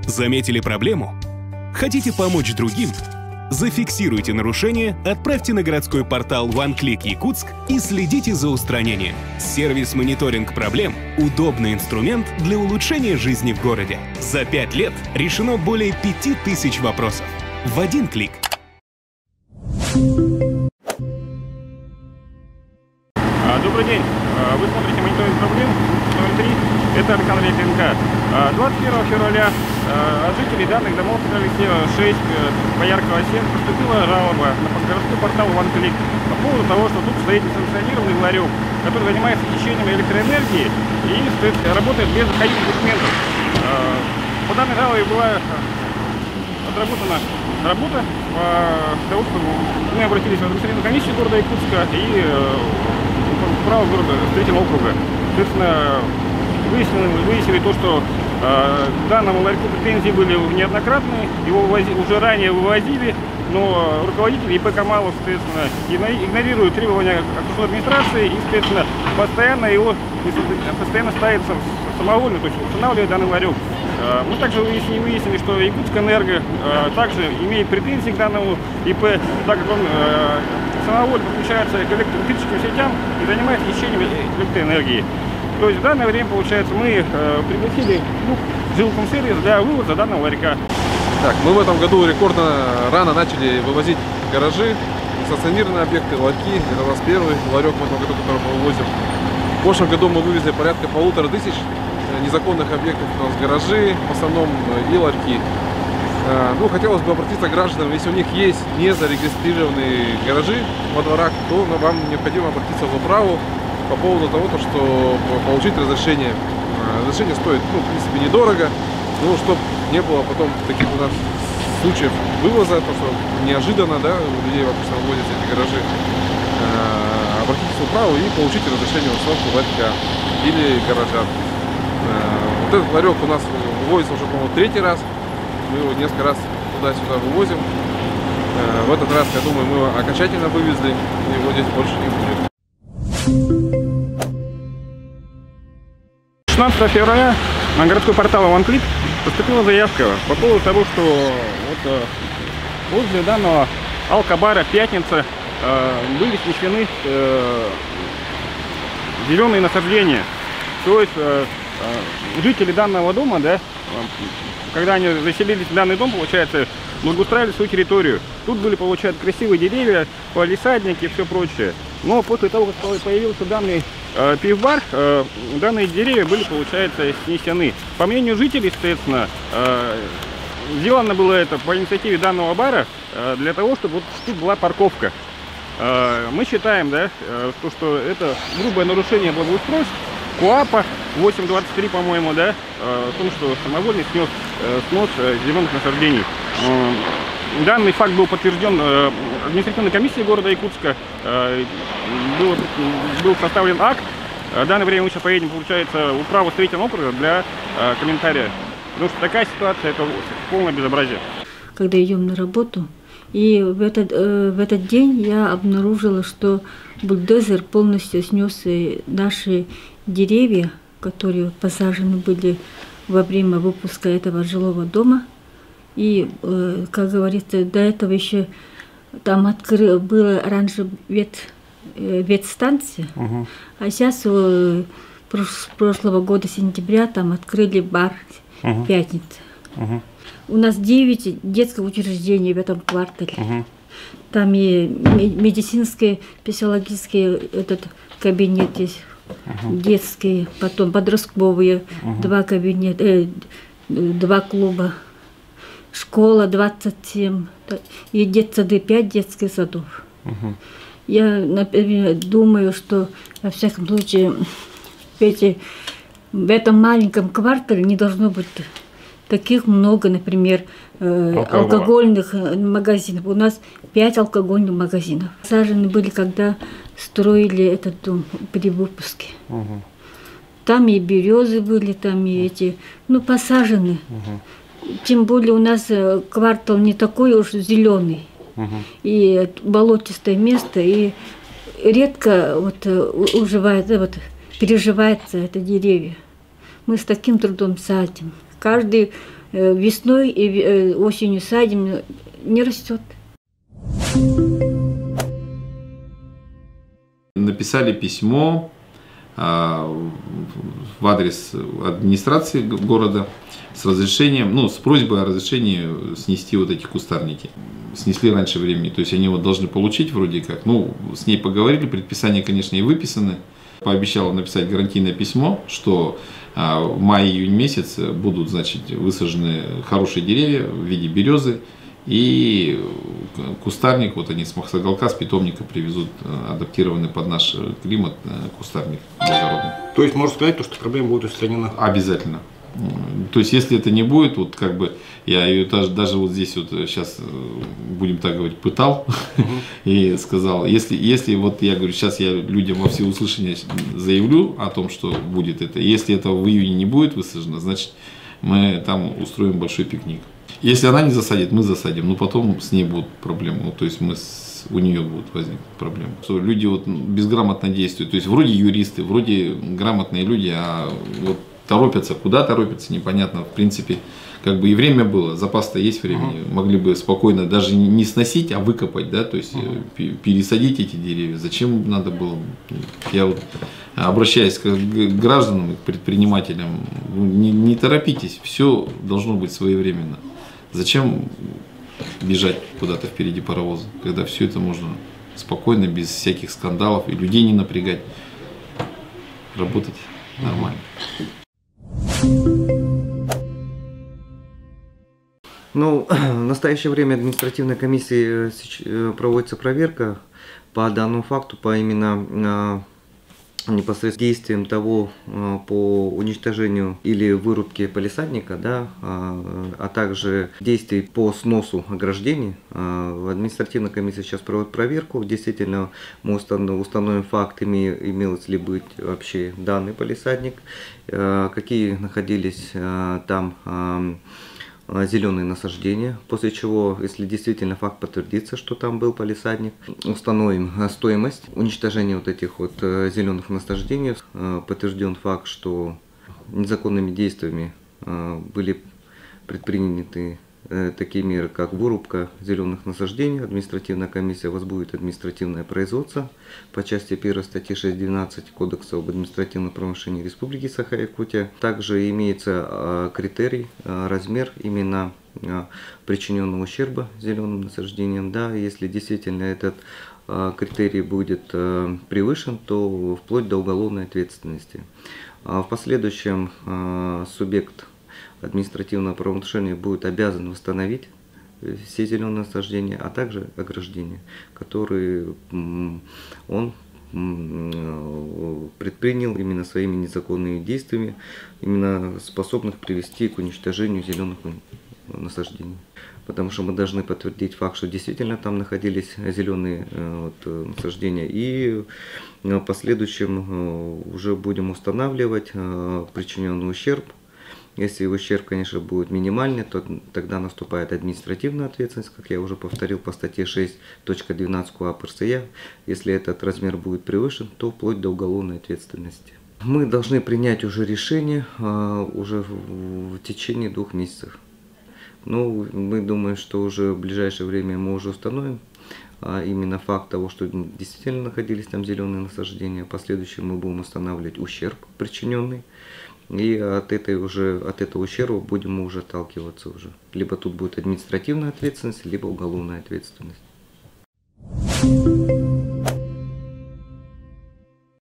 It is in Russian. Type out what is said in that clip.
Заметили проблему? Хотите помочь другим? Зафиксируйте нарушение, отправьте на городской портал OneClick Якутск и следите за устранением. Сервис-мониторинг проблем – удобный инструмент для улучшения жизни в городе. За 5 лет решено более 5000 вопросов. В один клик. Добрый день. Вы смотрите мониторинг проблем номер 3. Это Александр Яковенко. 21 февраля от жителей данных домов Петра 6 Бояркова 7 поступила жалоба на городской портал OneClick по поводу того, что тут стоит несанкционированный ларек, который занимается хищением электроэнергии и работает без заходительных документов. По данной жалобе была отработана работа по того, что мы обратились в административную комиссию города Якутска и право города строительного округа. Соответственно, выяснили то, что данному ларьку претензии были неоднократные, его уже ранее вывозили, но руководитель ИП Камалов, соответственно, игнорирует требования окружной администрации и, соответственно, постоянно ставится самовольно, то есть устанавливает данный ларек. Мы также выяснили, что Якутскэнерго также имеет претензии к данному ИП, так как он самовольно подключается к электрическим сетям и занимается хищением электроэнергии. То есть в данное время, получается, мы пригласили жилкомсервис для вывоза данного ларька. Так, мы в этом году рекордно рано начали вывозить гаражи, стационарные объекты, ларьки. Это у нас первый ларек в этом году, который мы вывозим. В прошлом году мы вывезли порядка 1500 незаконных объектов, у нас гаражи, в основном и ларьки. Ну, хотелось бы обратиться к гражданам, если у них есть незарегистрированные гаражи во дворах, то вам необходимо обратиться в управу по поводу того, что получить разрешение. Разрешение стоит, в принципе, недорого, но чтобы не было потом таких у нас случаев вывоза, то что неожиданно, да, у людей обычно вывозят эти гаражи. Обратитесь в управу и получите разрешение на установку ларька или гаража. Вот этот ларек у нас вывозится уже, по-моему, 3-й раз. Мы его несколько раз туда-сюда вывозим. В этот раз, я думаю, мы его окончательно вывезли, и его здесь больше не будет. 16 февраля на городской портал OneClick поступила заявка по поводу того, что возле данного алкобара «Пятница» были снесены зеленые насаждения. То есть жители данного дома, да, когда они заселились в данный дом, получается, благоустраивали свою территорию. Тут были, получается, красивые деревья, палисадники и все прочее. Но после того, как появился данный пивбар, данные деревья были, получается, снесены. По мнению жителей, соответственно, сделано было это по инициативе данного бара для того, чтобы вот тут была парковка. Мы считаем, да, что это грубое нарушение благоустройства КОАПа 8.23, по-моему, да, о том, что самовольный снос зеленых насаждений. Данный факт был подтвержден административной комиссией города Якутска. Был составлен акт. В данное время мы сейчас поедем, получается, в управу строительного округа для комментария. Потому что такая ситуация – это полное безобразие. Когда идем на работу, и в этот день я обнаружила, что бульдозер полностью снес наши деревья, которые посажены были во время выпуска этого жилого дома. И, как говорится, до этого еще там была раньше ветстанция, а сейчас с прошлого года сентября там открыли бар «Пятница». У нас 9 детских учреждений в этом квартале. Там и медицинский, физиологический этот кабинет есть, детские, потом подростковые, 2 кабинета, 2 клуба, школа 27 и детсады 5 детских садов. Я, например, думаю, что во всяком случае в этом маленьком квартале не должно быть таких много, например, алкогольных магазинов. У нас 5 алкогольных магазинов. Посажены были, когда строили этот дом при выпуске. Там и березы были, там и эти, посажены. Тем более у нас квартал не такой уж зеленый. И болотистое место, и редко переживается это деревья. Мы с таким трудом садим. Каждый весной и осенью садим, не растет. Написали письмо в адрес администрации города с разрешением, ну, с просьбой о разрешении снести вот эти кустарники. Снесли раньше времени, то есть они вот должны получить вроде как. Ну, с ней поговорили, предписания, конечно, и выписаны. Пообещала написать гарантийное письмо, что в мае-июнь месяц будут, значит, высажены хорошие деревья в виде березы. И кустарник, вот они с Махсагалка, с питомника привезут адаптированный под наш климат кустарник благородный. То есть можно сказать, что проблема будет устранена? Обязательно. То есть если это не будет, вот как бы я ее даже вот здесь вот сейчас, будем так говорить, пытал и сказал, если вот я говорю, сейчас я людям во всеуслышание заявлю о том, что будет это, если этого в июне не будет высажено, значит мы там устроим большой пикник. Если она не засадит, мы засадим, но потом с ней будут проблемы, ну, то есть у нее будут возникнуть проблемы. Что люди вот безграмотно действуют, то есть вроде юристы, вроде грамотные люди, а вот торопятся, куда торопятся, непонятно, в принципе, как бы и время было, запас-то есть времени, могли бы спокойно даже не сносить, а выкопать, да, то есть пересадить эти деревья, зачем надо было, я вот обращаясь к гражданам, к предпринимателям, не торопитесь, все должно быть своевременно. Зачем бежать куда-то впереди паровоза, когда все это можно спокойно, без всяких скандалов и людей не напрягать, работать нормально. Ну, в настоящее время административной комиссией проводится проверка по данному факту, по именно непосредственно действиям того по уничтожению или вырубке палисадника, да, а также действий по сносу ограждений. Административная комиссия сейчас проводит проверку. Действительно, мы установим факт, имелось ли быть вообще данный палисадник, какие находились там зеленые насаждения, после чего, если действительно факт подтвердится, что там был палисадник, установим стоимость уничтожения вот этих вот зеленых насаждений. Подтвержден факт, что незаконными действиями были предприняты такие меры, как вырубка зеленых насаждений. Административная комиссия возбудит административное производство по части 1 статьи 6.12 Кодекса об административном правонарушении Республики Саха-Якутия. Также имеется критерий, размер именно причиненного ущерба зеленым насаждениям. Да, если действительно этот критерий будет превышен, то вплоть до уголовной ответственности. В последующем субъект административного правонарушения будет обязан восстановить все зеленые насаждения, а также ограждения, которые он предпринял именно своими незаконными действиями, именно способных привести к уничтожению зеленых насаждений. Потому что мы должны подтвердить факт, что действительно там находились зеленые насаждения, и в последующем уже будем устанавливать причиненный ущерб. Если ущерб, конечно, будет минимальный, то тогда наступает административная ответственность, как я уже повторил, по статье 6.12 КоАП РСЯ. Если этот размер будет превышен, то вплоть до уголовной ответственности. Мы должны принять уже решение уже в течение 2 месяцев. Ну, мы думаем, что уже в ближайшее время мы уже установим именно факт того, что действительно находились там зеленые насаждения. В последующем мы будем устанавливать ущерб причиненный. И от этого ущерба будем мы уже отталкиваться уже. Либо тут будет административная ответственность, либо уголовная ответственность.